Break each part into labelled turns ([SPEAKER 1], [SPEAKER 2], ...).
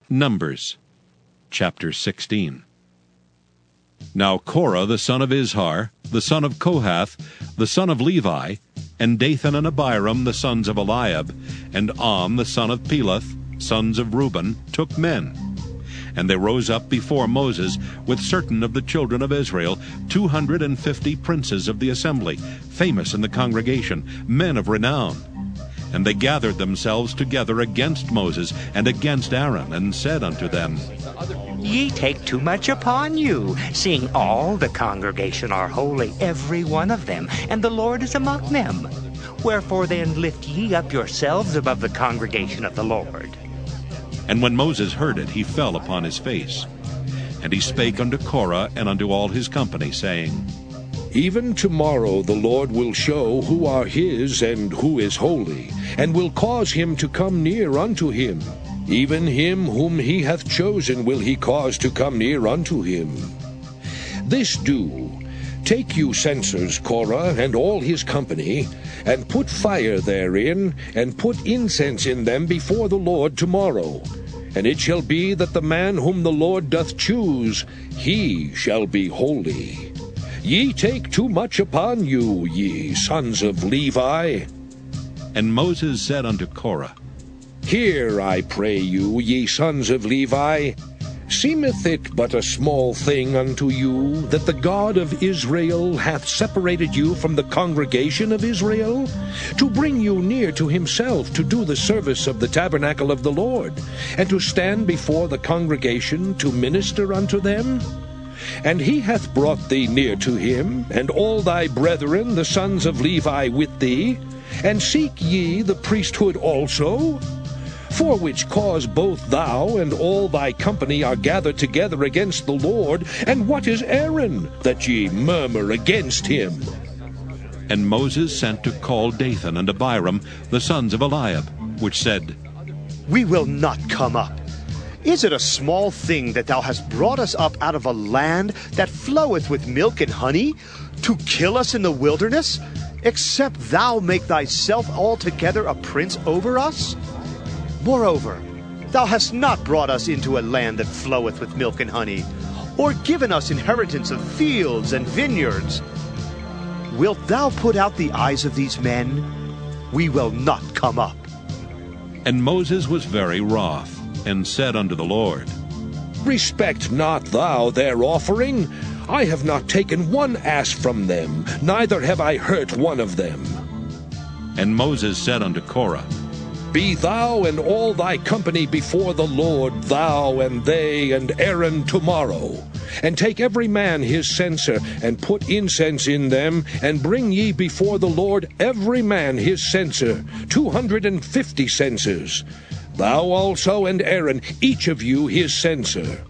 [SPEAKER 1] Numbers chapter 16. Now Korah the son of Izhar, the son of Kohath, the son of Levi, and Dathan and Abiram the sons of Eliab, and On the son of Peleth, sons of Reuben, took men. And they rose up before Moses with certain of the children of Israel, 250 princes of the assembly, famous in the congregation, men of renown. And they gathered themselves together against Moses and against Aaron, and said unto them,
[SPEAKER 2] Ye take too much upon you, seeing all the congregation are holy, every one of them, and the Lord is among them. Wherefore then lift ye up yourselves above the congregation of the Lord.
[SPEAKER 1] And when Moses heard it, he fell upon his face. And he spake unto Korah and unto all his company, saying,
[SPEAKER 3] Even tomorrow the Lord will show who are his and who is holy, and will cause him to come near unto him. Even him whom he hath chosen will he cause to come near unto him. This do, take you censers, Korah, and all his company, and put fire therein, and put incense in them before the Lord tomorrow. And it shall be that the man whom the Lord doth choose, he shall be holy. Ye take too much upon you, ye sons of Levi.
[SPEAKER 1] And Moses said unto Korah,
[SPEAKER 3] Hear, I pray you, ye sons of Levi. Seemeth it but a small thing unto you, that the God of Israel hath separated you from the congregation of Israel, to bring you near to himself, to do the service of the tabernacle of the Lord, and to stand before the congregation to minister unto them? And he hath brought thee near to him, and all thy brethren the sons of Levi with thee, and seek ye the priesthood also? For which cause both thou and all thy company are gathered together against the Lord. And what is Aaron, that ye murmur against him?
[SPEAKER 1] And Moses sent to call Dathan and Abiram, the sons of Eliab, which said,
[SPEAKER 4] We will not come up. Is it a small thing that thou hast brought us up out of a land that floweth with milk and honey, to kill us in the wilderness, except thou make thyself altogether a prince over us? Moreover, thou hast not brought us into a land that floweth with milk and honey, or given us inheritance of fields and vineyards. Wilt thou put out the eyes of these men? We will not come up.
[SPEAKER 1] And Moses was very wroth, and said unto the Lord,
[SPEAKER 3] Respect not thou their offering. I have not taken one ass from them, neither have I hurt one of them.
[SPEAKER 1] And Moses said unto Korah,
[SPEAKER 3] Be thou and all thy company before the Lord, thou and they and Aaron tomorrow. And take every man his censer, and put incense in them, and bring ye before the Lord every man his censer, 250 censers. Thou also and Aaron, each of you his censer.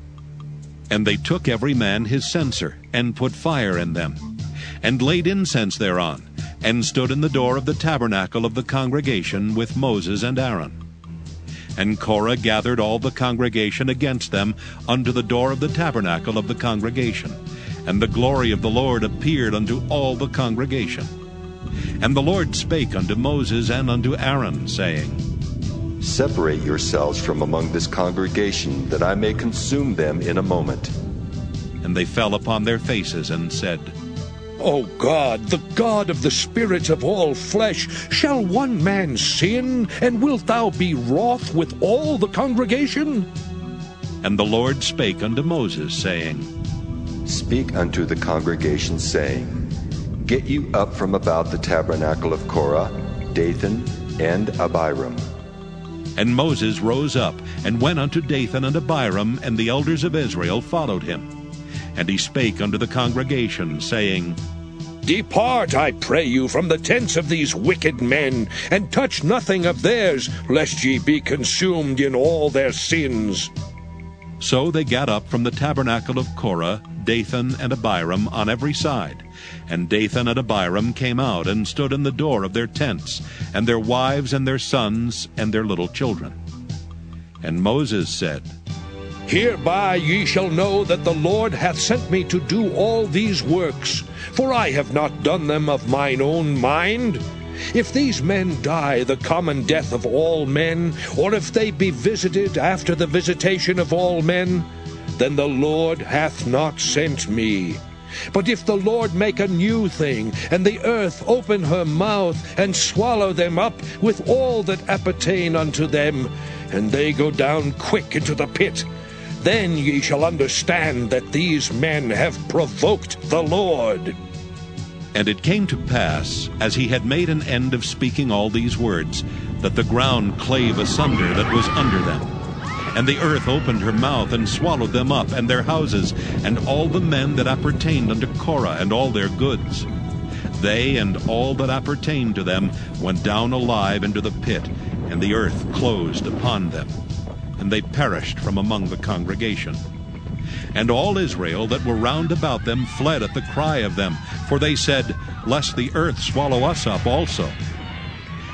[SPEAKER 1] And they took every man his censer, and put fire in them, and laid incense thereon, and stood in the door of the tabernacle of the congregation with Moses and Aaron. And Korah gathered all the congregation against them unto the door of the tabernacle of the congregation. And the glory of the Lord appeared unto all the congregation. And the Lord spake unto Moses and unto Aaron, saying,
[SPEAKER 5] Separate yourselves from among this congregation, that I may consume them in a moment.
[SPEAKER 1] And they fell upon their faces, and said,
[SPEAKER 3] O God, the God of the spirits of all flesh, shall one man sin, and wilt thou be wroth with all the congregation?
[SPEAKER 1] And the Lord spake unto Moses, saying,
[SPEAKER 5] Speak unto the congregation, saying, Get you up from about the tabernacle of Korah, Dathan, and Abiram.
[SPEAKER 1] And Moses rose up, and went unto Dathan and Abiram, and the elders of Israel followed him. And he spake unto the congregation, saying,
[SPEAKER 3] Depart, I pray you, from the tents of these wicked men, and touch nothing of theirs, lest ye be consumed in all their sins.
[SPEAKER 1] So they gat up from the tabernacle of Korah, Dathan and Abiram on every side. And Dathan and Abiram came out, and stood in the door of their tents, and their wives and their sons and their little children. And Moses said,
[SPEAKER 3] Hereby ye shall know that the Lord hath sent me to do all these works, for I have not done them of mine own mind. If these men die the common death of all men, or if they be visited after the visitation of all men, then the Lord hath not sent me. But if the Lord make a new thing, and the earth open her mouth, and swallow them up with all that appertain unto them, and they go down quick into the pit, then ye shall understand that these men have provoked the Lord.
[SPEAKER 1] And it came to pass, as he had made an end of speaking all these words, that the ground clave asunder that was under them. And the earth opened her mouth, and swallowed them up, and their houses, and all the men that appertained unto Korah, and all their goods. They and all that appertained to them went down alive into the pit, and the earth closed upon them. And they perished from among the congregation. And all Israel that were round about them fled at the cry of them, for they said, Lest the earth swallow us up also.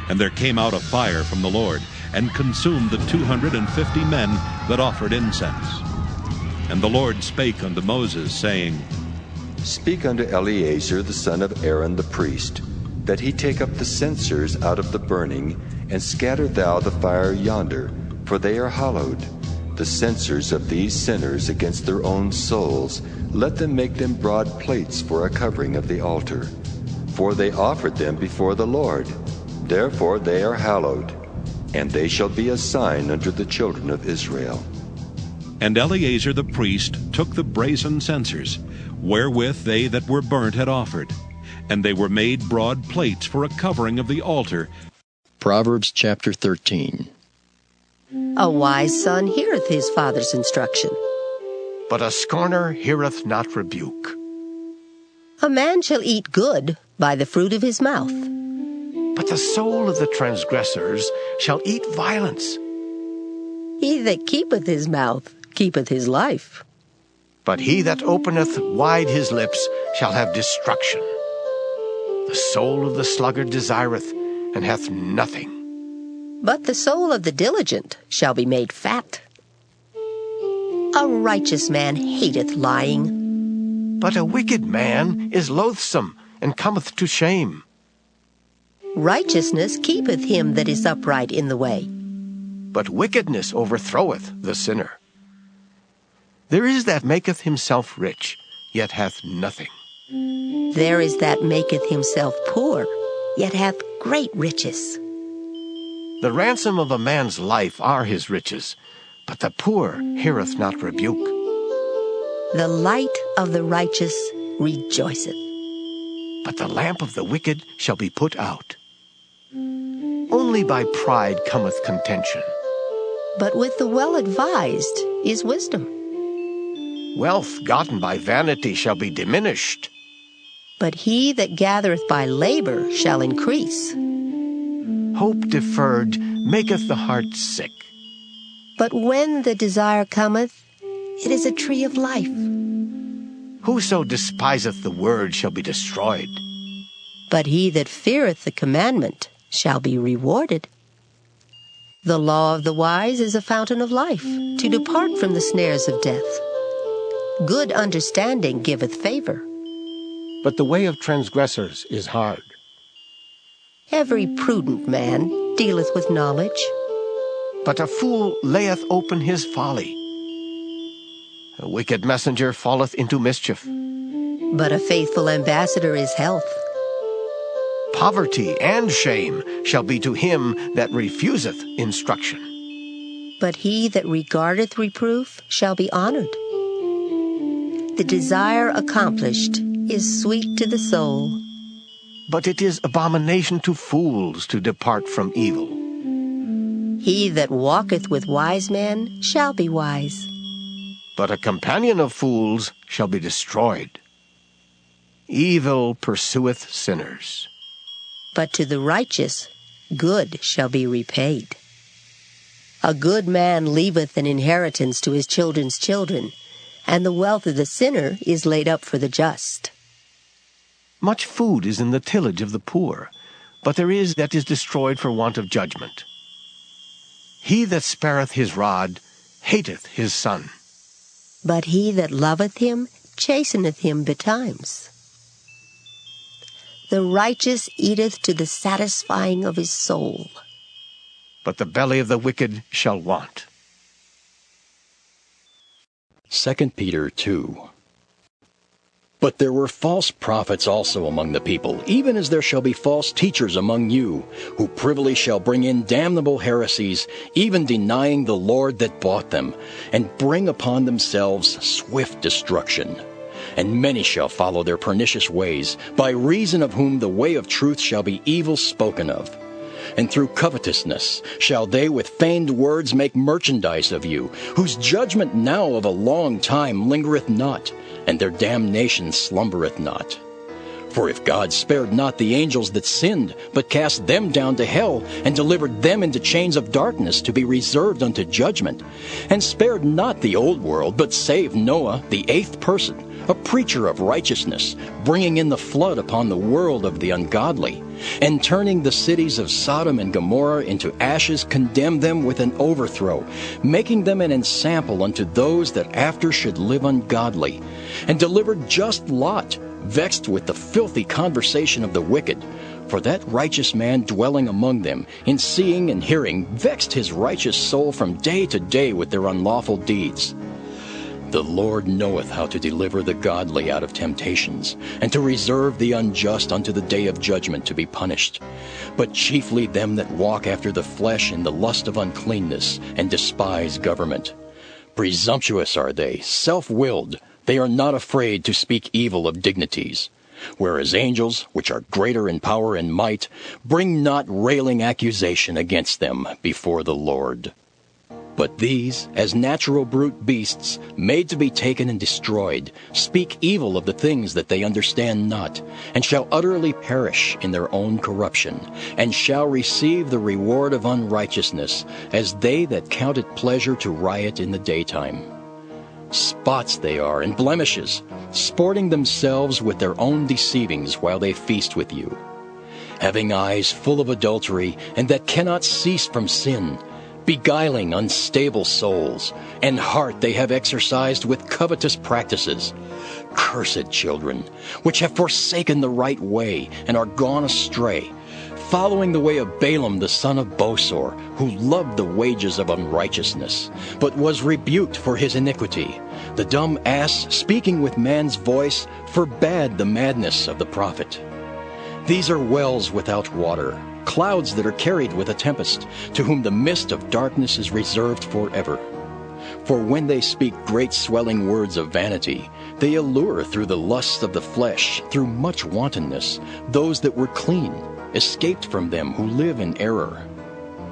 [SPEAKER 1] And there came out a fire from the Lord, and consumed the 250 men that offered incense. And the Lord spake unto Moses, saying,
[SPEAKER 5] Speak unto Eleazar the son of Aaron the priest, that he take up the censers out of the burning, and scatter thou the fire yonder, for they are hallowed. The censers of these sinners against their own souls, let them make them broad plates for a covering of the altar. For they offered them before the Lord, therefore they are hallowed, and they shall be a sign unto the children of Israel.
[SPEAKER 1] And Eleazar the priest took the brazen censers, wherewith they that were burnt had offered, and they were made broad plates for a covering of the altar.
[SPEAKER 6] Proverbs chapter 13.
[SPEAKER 7] A wise son heareth his father's instruction,
[SPEAKER 8] but a scorner heareth not rebuke.
[SPEAKER 7] A man shall eat good by the fruit of his mouth,
[SPEAKER 8] But the soul of the transgressors shall eat violence.
[SPEAKER 7] He that keepeth his mouth keepeth his life.
[SPEAKER 8] But he that openeth wide his lips shall have destruction. The soul of the sluggard desireth, and hath nothing.
[SPEAKER 7] But the soul of the diligent shall be made fat. A righteous man hateth lying,
[SPEAKER 8] But a wicked man is loathsome, and cometh to shame.
[SPEAKER 7] righteousness keepeth him that is upright in the way.
[SPEAKER 8] But wickedness overthroweth the sinner. There is that maketh himself rich, yet hath nothing.
[SPEAKER 7] There is that maketh himself poor, yet hath great riches.
[SPEAKER 8] The ransom of a man's life are his riches, but the poor heareth not rebuke.
[SPEAKER 7] The light of the righteous rejoiceth,
[SPEAKER 8] But the lamp of the wicked shall be put out. Only by pride cometh contention.
[SPEAKER 7] but with the well-advised is wisdom.
[SPEAKER 8] Wealth gotten by vanity shall be diminished.
[SPEAKER 7] But he that gathereth by labor shall increase.
[SPEAKER 8] Hope deferred maketh the heart sick.
[SPEAKER 7] But when the desire cometh, it is a tree of life.
[SPEAKER 8] Whoso despiseth the word shall be destroyed.
[SPEAKER 7] But he that feareth the commandment shall be rewarded. The law of the wise is a fountain of life, to depart from the snares of death. Good understanding giveth favor.
[SPEAKER 8] But the way of transgressors is hard.
[SPEAKER 7] Every prudent man dealeth with knowledge.
[SPEAKER 8] But a fool layeth open his folly. A wicked messenger falleth into mischief.
[SPEAKER 7] But a faithful ambassador is health.
[SPEAKER 8] Poverty and shame shall be to him that refuseth instruction.
[SPEAKER 7] But he that regardeth reproof shall be honored. The desire accomplished is sweet to the soul.
[SPEAKER 8] But it is abomination to fools to depart from evil.
[SPEAKER 7] He that walketh with wise men shall be wise.
[SPEAKER 8] But a companion of fools shall be destroyed. Evil pursueth sinners.
[SPEAKER 7] But to the righteous good shall be repaid. A good man leaveth an inheritance to his children's children, and the wealth of the sinner is laid up for the just.
[SPEAKER 8] Much food is in the tillage of the poor, but there is that is destroyed for want of judgment. He that spareth his rod hateth his son.
[SPEAKER 7] But he that loveth him chasteneth him betimes. The righteous eateth to the satisfying of his soul,
[SPEAKER 8] but the belly of the wicked shall want.
[SPEAKER 6] 2 Peter 2. But there were false prophets also among the people, even as there shall be false teachers among you, who privily shall bring in damnable heresies, even denying the Lord that bought them, and bring upon themselves swift destruction. And many shall follow their pernicious ways, by reason of whom the way of truth shall be evil spoken of. And through covetousness shall they with feigned words make merchandise of you, whose judgment now of a long time lingereth not, and their damnation slumbereth not. For if God spared not the angels that sinned, but cast them down to hell, and delivered them into chains of darkness to be reserved unto judgment, and spared not the old world, but saved Noah, the 8th person, a preacher of righteousness, bringing in the flood upon the world of the ungodly, and turning the cities of Sodom and Gomorrah into ashes, condemned them with an overthrow, making them an ensample unto those that after should live ungodly, and delivered just Lot, vexed with the filthy conversation of the wicked. For that righteous man dwelling among them, in seeing and hearing, vexed his righteous soul from day to day with their unlawful deeds. The Lord knoweth how to deliver the godly out of temptations, and to reserve the unjust unto the day of judgment to be punished. But chiefly them that walk after the flesh in the lust of uncleanness, and despise government. Presumptuous are they, self-willed. They are not afraid to speak evil of dignities. Whereas angels, which are greater in power and might, bring not railing accusation against them before the Lord. But these, as natural brute beasts, made to be taken and destroyed, speak evil of the things that they understand not, and shall utterly perish in their own corruption, and shall receive the reward of unrighteousness, as they that count it pleasure to riot in the daytime. Spots they are, and blemishes, sporting themselves with their own deceivings while they feast with you. Having eyes full of adultery, and that cannot cease from sin, beguiling unstable souls, and heart they have exercised with covetous practices. Cursed children, which have forsaken the right way, and are gone astray, following the way of Balaam the son of Bosor, who loved the wages of unrighteousness, but was rebuked for his iniquity. The dumb ass, speaking with man's voice, forbade the madness of the prophet. These are wells without water, clouds that are carried with a tempest, to whom the mist of darkness is reserved forever. For when they speak great swelling words of vanity, they allure through the lusts of the flesh, through much wantonness, those that were clean, escaped from them who live in error.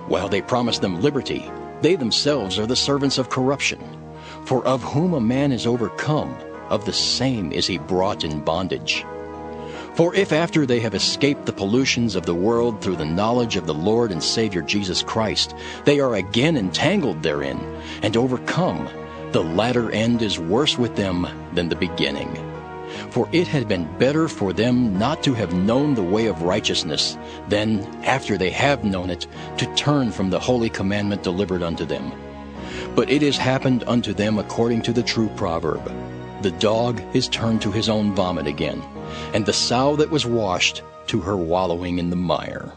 [SPEAKER 6] While they promise them liberty, they themselves are the servants of corruption. For of whom a man is overcome, of the same is he brought in bondage. For if after they have escaped the pollutions of the world through the knowledge of the Lord and Savior Jesus Christ, they are again entangled therein, and overcome, the latter end is worse with them than the beginning. For it had been better for them not to have known the way of righteousness, than, after they have known it, to turn from the holy commandment delivered unto them. But it is happened unto them according to the true proverb, the dog is turned to his own vomit again, and the sow that was washed to her wallowing in the mire.